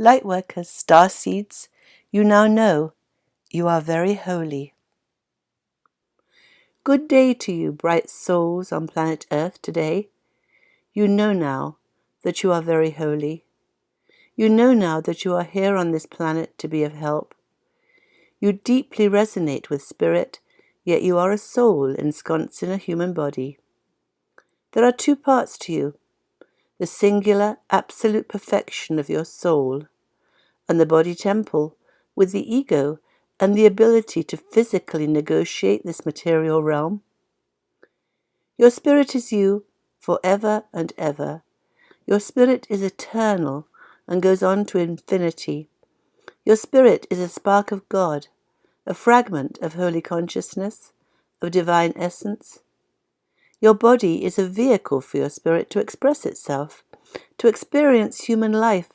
Lightworkers, starseeds, you now know you are very holy. Good day to you, bright souls on planet Earth today. You know now that you are very holy. You know now that you are here on this planet to be of help. You deeply resonate with spirit, yet you are a soul ensconced in a human body. There are two parts to you, the singular, absolute perfection of your soul, and the body temple with the ego and the ability to physically negotiate this material realm. Your spirit is you forever and ever. Your spirit is eternal and goes on to infinity. Your spirit is a spark of God, a fragment of holy consciousness, of divine essence. Your body is a vehicle for your spirit to express itself, to experience human life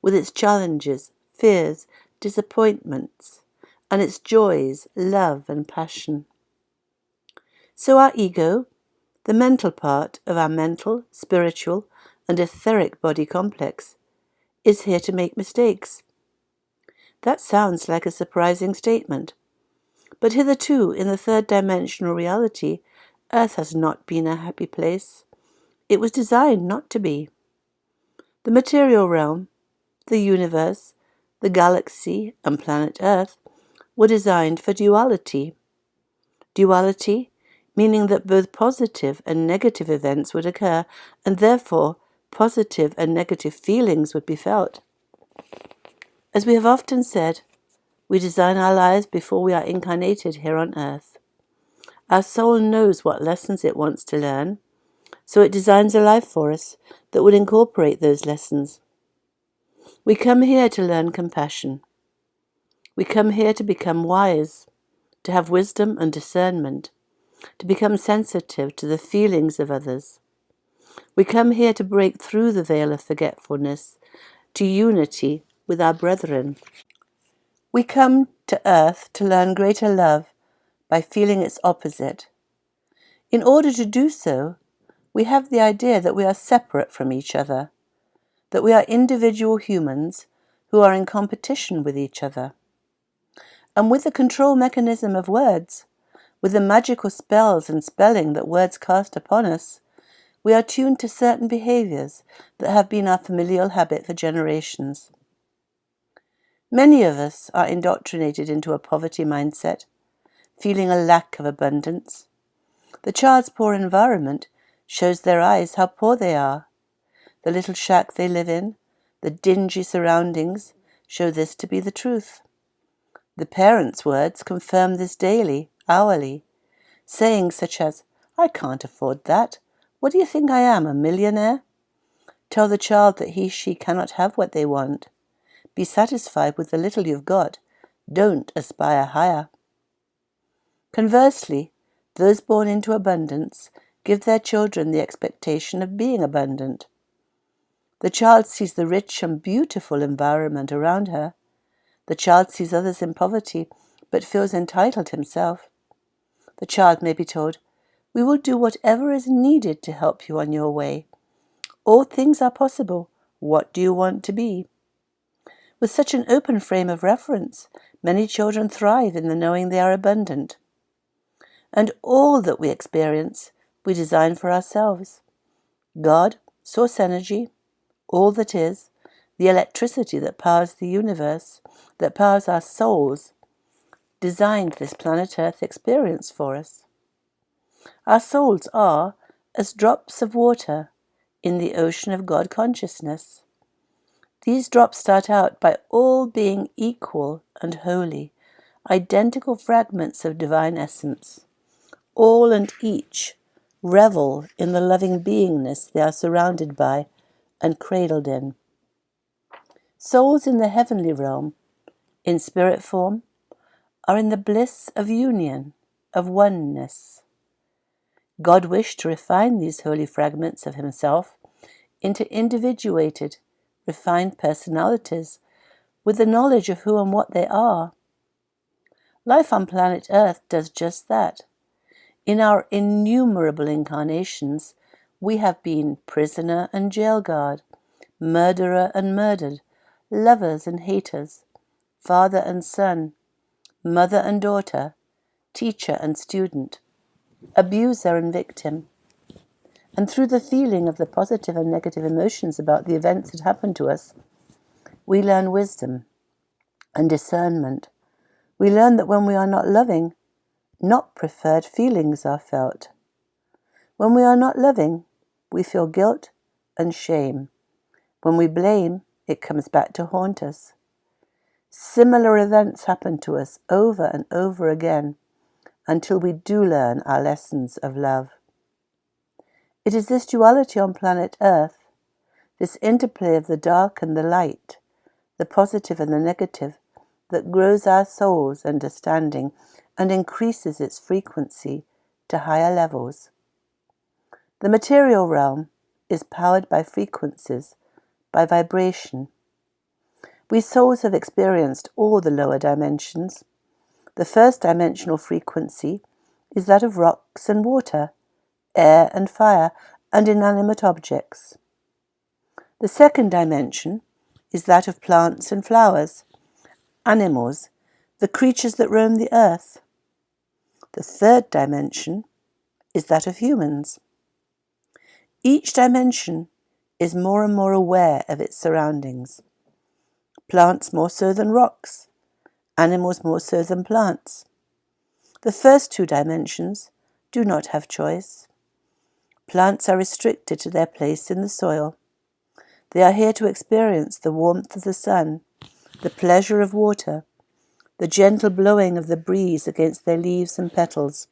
with its challenges, fears, disappointments, and its joys, love, and passion. So our ego, the mental part of our mental, spiritual, and etheric body complex, is here to make mistakes. That sounds like a surprising statement, but hitherto in the third-dimensional reality, Earth has not been a happy place. It was designed not to be. The material realm, the universe, the galaxy, and planet Earth were designed for duality. Duality, meaning that both positive and negative events would occur, and therefore positive and negative feelings would be felt. As we have often said, we design our lives before we are incarnated here on Earth. Our soul knows what lessons it wants to learn, so it designs a life for us that would incorporate those lessons. We come here to learn compassion. We come here to become wise, to have wisdom and discernment, to become sensitive to the feelings of others. We come here to break through the veil of forgetfulness, to unity with our brethren. We come to Earth to learn greater love by feeling its opposite. In order to do so, we have the idea that we are separate from each other, that we are individual humans who are in competition with each other. And with the control mechanism of words, with the magical spells and spelling that words cast upon us, we are tuned to certain behaviors that have been our familial habit for generations. Many of us are indoctrinated into a poverty mindset, feeling a lack of abundance. The child's poor environment shows their eyes how poor they are. The little shack they live in, the dingy surroundings, show this to be the truth. The parents' words confirm this daily, hourly. Sayings such as, "I can't afford that. What do you think I am, a millionaire?" Tell the child that she cannot have what they want. Be satisfied with the little you've got. Don't aspire higher. Conversely, those born into abundance give their children the expectation of being abundant. The child sees the rich and beautiful environment around her. The child sees others in poverty, but feels entitled himself. The child may be told, "We will do whatever is needed to help you on your way. All things are possible. What do you want to be?" With such an open frame of reference, many children thrive in the knowing they are abundant. And all that we experience, we design for ourselves. God, source energy, all that is, the electricity that powers the universe, that powers our souls, designed this planet Earth experience for us. Our souls are as drops of water in the ocean of God consciousness. These drops start out by all being equal and holy, identical fragments of divine essence. All and each revel in the loving beingness they are surrounded by and cradled in. Souls in the heavenly realm, in spirit form, are in the bliss of union, of oneness. God wished to refine these holy fragments of himself into individuated, refined personalities with the knowledge of who and what they are. Life on planet Earth does just that. In our innumerable incarnations, we have been prisoner and jail guard, murderer and murdered, lovers and haters, father and son, mother and daughter, teacher and student, abuser and victim. And through the feeling of the positive and negative emotions about the events that happen to us, we learn wisdom and discernment. We learn that when we are not loving, not preferred feelings are felt. When we are not loving, we feel guilt and shame. When we blame, it comes back to haunt us. Similar events happen to us over and over again until we do learn our lessons of love. It is this duality on planet Earth, this interplay of the dark and the light, the positive and the negative, that grows our soul's understanding and increases its frequency to higher levels. The material realm is powered by frequencies, by vibration. We souls have experienced all the lower dimensions. The first dimensional frequency is that of rocks and water, air and fire, and inanimate objects. The second dimension is that of plants and flowers, animals, the creatures that roam the earth. The third dimension is that of humans. Each dimension is more and more aware of its surroundings. Plants more so than rocks, animals more so than plants. The first two dimensions do not have choice. Plants are restricted to their place in the soil. They are here to experience the warmth of the sun, the pleasure of water, the gentle blowing of the breeze against their leaves and petals,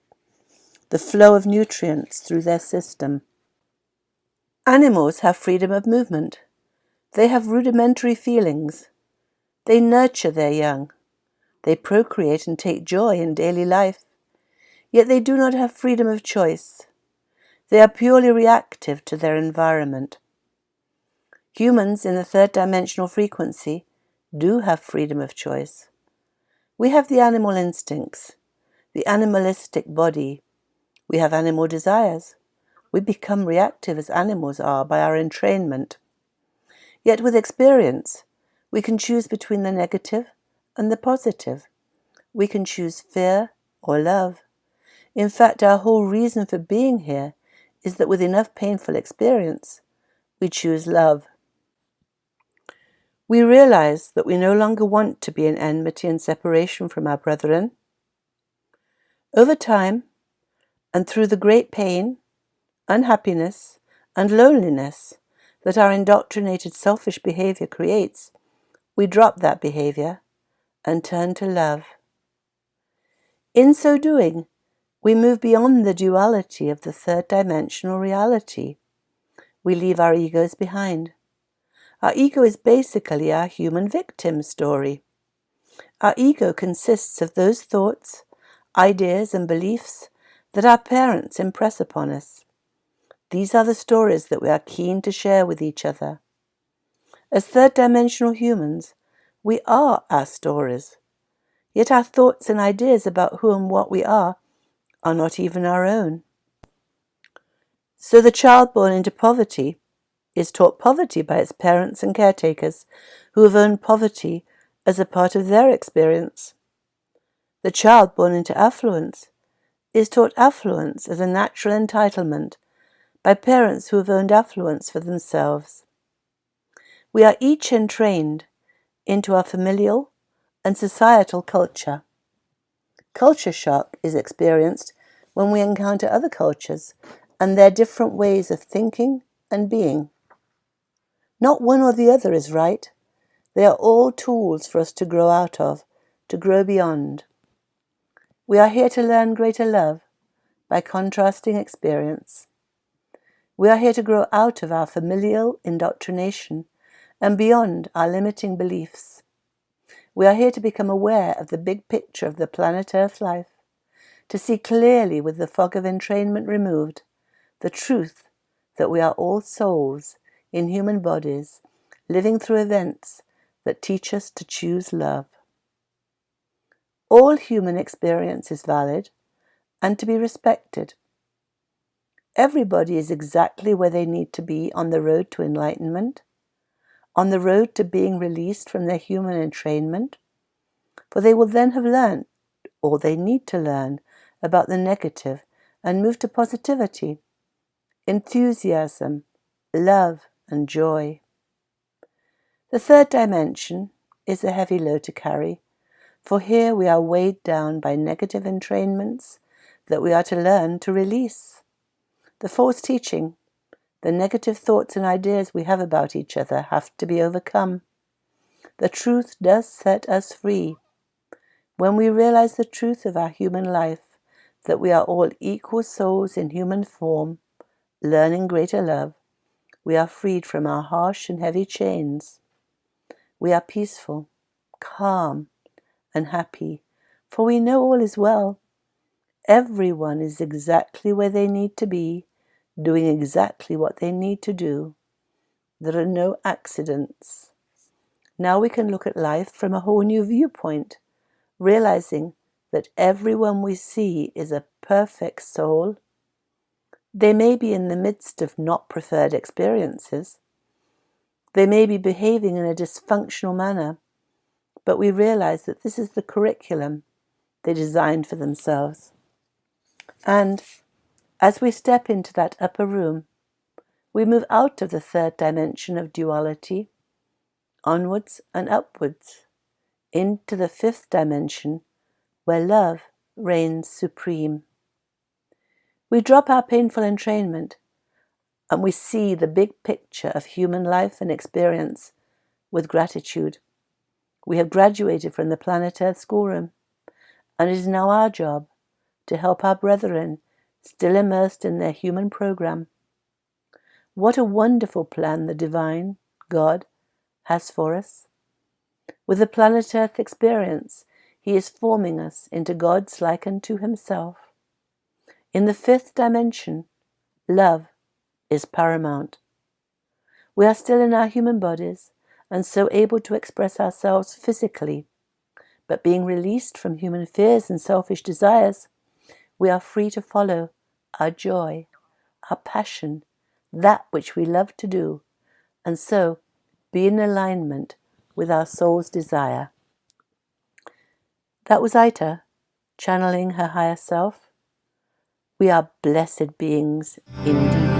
the flow of nutrients through their system. Animals have freedom of movement. They have rudimentary feelings. They nurture their young. They procreate and take joy in daily life. Yet they do not have freedom of choice. They are purely reactive to their environment. Humans in the third dimensional frequency do have freedom of choice. We have the animal instincts, the animalistic body. We have animal desires. We become reactive as animals are by our entrainment. Yet with experience, we can choose between the negative and the positive. We can choose fear or love. In fact, our whole reason for being here is that with enough painful experience, we choose love. We realize that we no longer want to be in enmity and separation from our brethren. Over time, and through the great pain, unhappiness, and loneliness that our indoctrinated selfish behavior creates, we drop that behavior and turn to love. In so doing, we move beyond the duality of the third dimensional reality. We leave our egos behind. Our ego is basically our human victim story. Our ego consists of those thoughts, ideas, and beliefs that our parents impress upon us. These are the stories that we are keen to share with each other. As third-dimensional humans, we are our stories. Yet our thoughts and ideas about who and what we are not even our own. So the child born into poverty is taught poverty by its parents and caretakers, who have owned poverty as a part of their experience. The child born into affluence is taught affluence as a natural entitlement by parents who have owned affluence for themselves. We are each entrained into our familial and societal culture. Culture shock is experienced when we encounter other cultures and their different ways of thinking and being. Not one or the other is right. They are all tools for us to grow out of, to grow beyond. We are here to learn greater love by contrasting experience. We are here to grow out of our familial indoctrination and beyond our limiting beliefs. We are here to become aware of the big picture of the planet Earth life, to see clearly with the fog of entrainment removed, the truth that we are all souls in human bodies, living through events that teach us to choose love. All human experience is valid and to be respected. Everybody is exactly where they need to be on the road to enlightenment. on the road to being released from their human entrainment, for they will then have learned, or they need to learn, about the negative and move to positivity, enthusiasm, love, and joy. The third dimension is a heavy load to carry, for here we are weighed down by negative entrainments that we are to learn to release. The false teaching, the negative thoughts and ideas we have about each other have to be overcome. The truth does set us free. When we realize the truth of our human life, that we are all equal souls in human form, learning greater love, we are freed from our harsh and heavy chains. We are peaceful, calm, and happy, for we know all is well. Everyone is exactly where they need to be, doing exactly what they need to do. There are no accidents. Now we can look at life from a whole new viewpoint, realizing that everyone we see is a perfect soul. They may be in the midst of not preferred experiences. They may be behaving in a dysfunctional manner, but we realize that this is the curriculum they designed for themselves. And as we step into that upper room, we move out of the third dimension of duality, onwards and upwards, into the fifth dimension where love reigns supreme. We drop our painful entrainment and we see the big picture of human life and experience with gratitude. We have graduated from the planet Earth schoolroom, and it is now our job to help our brethren still immersed in their human program. What a wonderful plan the divine God has for us. With the planet Earth experience, he is forming us into gods like unto himself. In the fifth dimension, love is paramount. We are still in our human bodies and so able to express ourselves physically, but being released from human fears and selfish desires, we are free to follow our joy, our passion, that which we love to do, and so be in alignment with our soul's desire. That was Aita, channeling her higher self. We are blessed beings indeed.